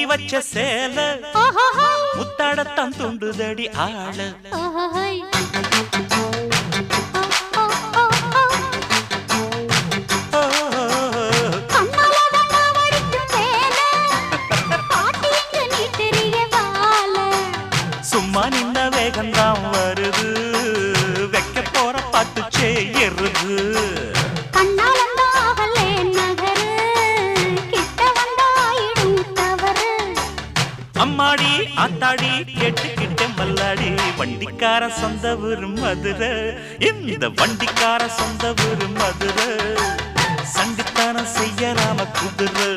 வச்ச சேல முத்தாடத்தான் துண்டுதடி ஆள சும்மா நின்ன வேகந்தான் வருது வைக்க போற பாட்டு செய்யறது அம்மாடி ஆத்தாடி கேட்டுக்கிட்ட மல்லாடி வண்டிக்கார சொந்த ஊரு மதுரை இந்த வண்டிக்கார சொந்த ஊரு மதுரை சண்டித்தானம் செய்யலாம குதிரை